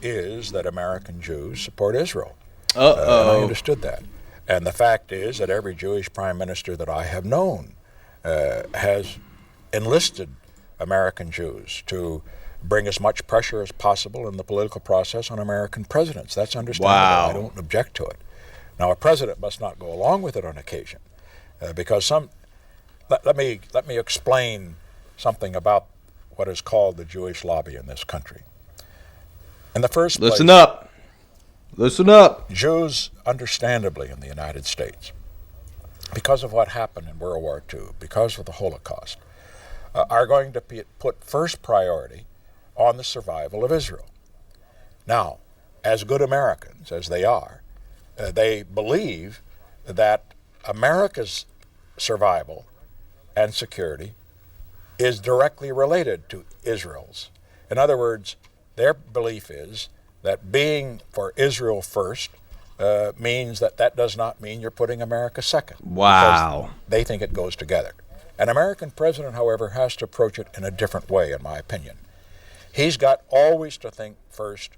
is that American Jews support Israel. Uh-oh. And I understood that. And the fact is that every Jewish prime minister that I have known has enlisted American Jews to bring as much pressure as possible in the political process on American presidents. That's understandable. Wow. I don't object to it. Now, a president must not go along with it on occasion, because let me explain something about what is called the Jewish lobby in this country. In the first place, Listen up. Jews, understandably, in the United States, because of what happened in World War II, because of the Holocaust, are going to put first priority on the survival of Israel. Now, as good Americans as they are, they believe that America's survival and security is directly related to Israel's. In other words, their belief is that being for Israel first means that does not mean you're putting America second. Wow. They think it goes together. An American president, however, has to approach it in a different way, in my opinion. He's got always to think first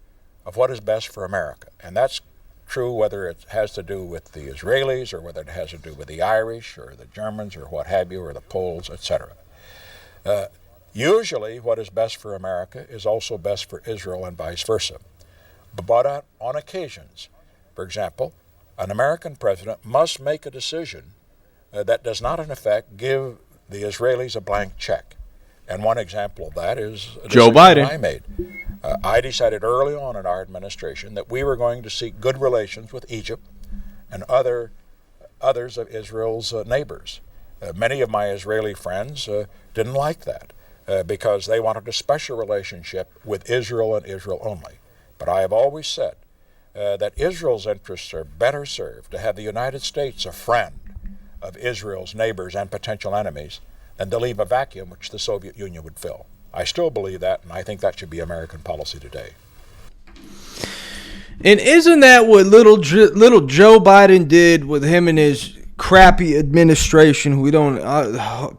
of what is best for America. And that's true whether it has to do with the Israelis or whether it has to do with the Irish or the Germans or what have you, or the Poles, etc. Usually what is best for America is also best for Israel and vice versa. But on occasions, for example, an American president must make a decision that does not, in effect, give the Israelis a blank check. And one example of that is a Joe Biden. I made. I decided early on in our administration that we were going to seek good relations with Egypt and others of Israel's neighbors. Many of my Israeli friends didn't like that because they wanted a special relationship with Israel and Israel only. But I have always said that Israel's interests are better served to have the United States a friend of Israel's neighbors and potential enemies than to leave a vacuum which the Soviet Union would fill. I still believe that, and I think that should be American policy today. And isn't that what little Joe Biden did with him and his crappy administration? We don't,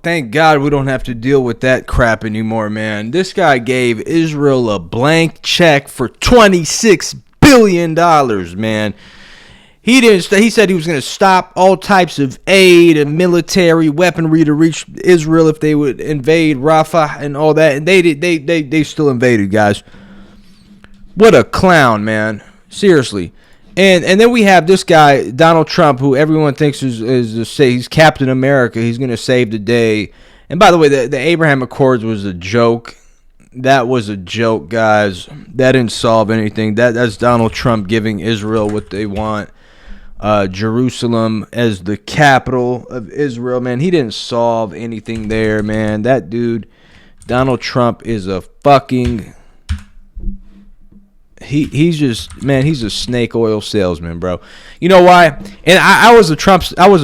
thank God we don't have to deal with that crap anymore, man. This guy gave Israel a blank check for $26 billion, man. He said he was going to stop all types of aid and military weaponry to reach Israel if they would invade Rafah and all that. And they still invaded, guys. What a clown, man. Seriously. And then we have this guy, Donald Trump, who everyone thinks he's Captain America. He's going to save the day. And by the way, the Abraham Accords was a joke. That was a joke, guys. That didn't solve anything. That's Donald Trump giving Israel what they want. Jerusalem as the capital of Israel, man. He didn't solve anything there, man. That dude, Donald Trump, is a fucking... He's a snake oil salesman, bro. You know why? And I was a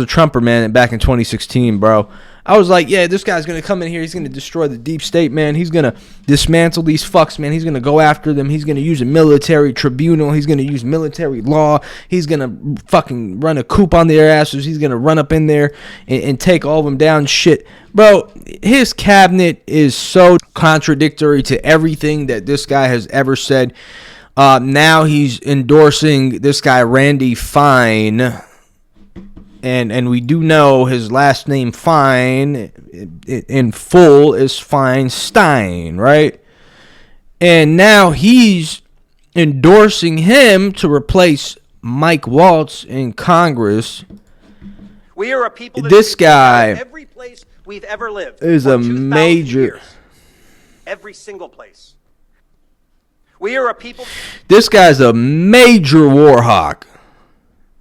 Trumper, man, back in 2016, bro. I was like, yeah, this guy's gonna come in here. He's gonna destroy the deep state, man. He's gonna dismantle these fucks, man. He's gonna go after them. He's gonna use a military tribunal. He's gonna use military law. He's gonna fucking run a coup on their asses. He's gonna run up in there and take all of them down. Shit, bro. His cabinet is so contradictory to everything that this guy has ever said. Now he's endorsing this guy Randy Fine. And we do know his last name, Fine, in full is Feinstein, right? And now he's endorsing him to replace Mike Waltz in Congress. We are a people that this guy every place we've ever lived is a major years. Every single place. We are a people. This guy's a major war hawk.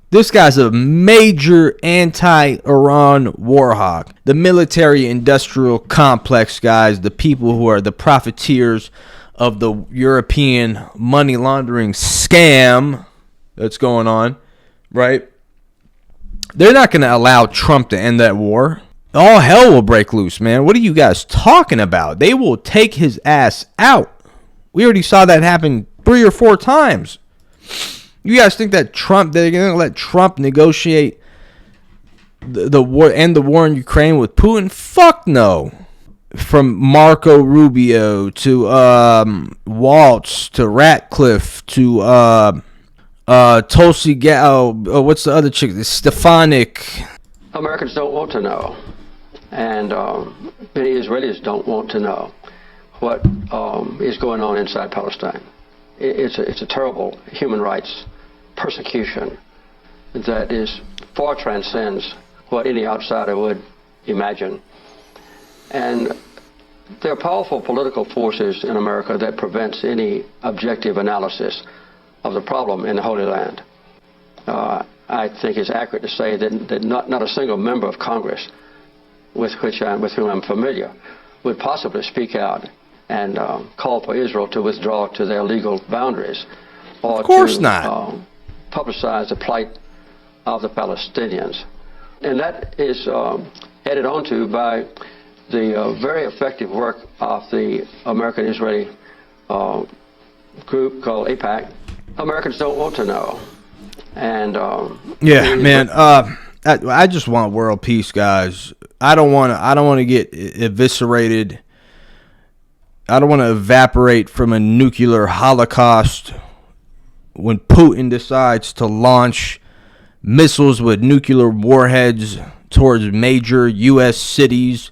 This guy's a major anti-Iran war hawk. The military-industrial complex, guys, the people who are the profiteers of the European money laundering scam that's going on, right? They're not going to allow Trump to end that war. All hell will break loose, man. What are you guys talking about? They will take his ass out. We already saw that happen 3 or 4 times. You guys think that they're going to let Trump negotiate the war, end the war in Ukraine with Putin? Fuck no. from Marco Rubio to Waltz to Ratcliffe to Tulsi what's the other chick? Stefanik. Americans don't want to know, and many Israelis don't want to know what is going on inside Palestine. It's a terrible human rights persecution that far transcends what any outsider would imagine. And there are powerful political forces in America that prevents any objective analysis of the problem in the Holy Land. I think it's accurate to say that not a single member of Congress with whom I'm familiar would possibly speak out and call for Israel to withdraw to their legal boundaries, or of course to not. Publicize the plight of the Palestinians. And that is headed onto by the very effective work of the American-Israeli group called AIPAC. Americans don't want to know. And yeah, man. I just want world peace, guys. I don't want to get eviscerated. I don't want to evaporate from a nuclear holocaust when Putin decides to launch missiles with nuclear warheads towards major U.S. cities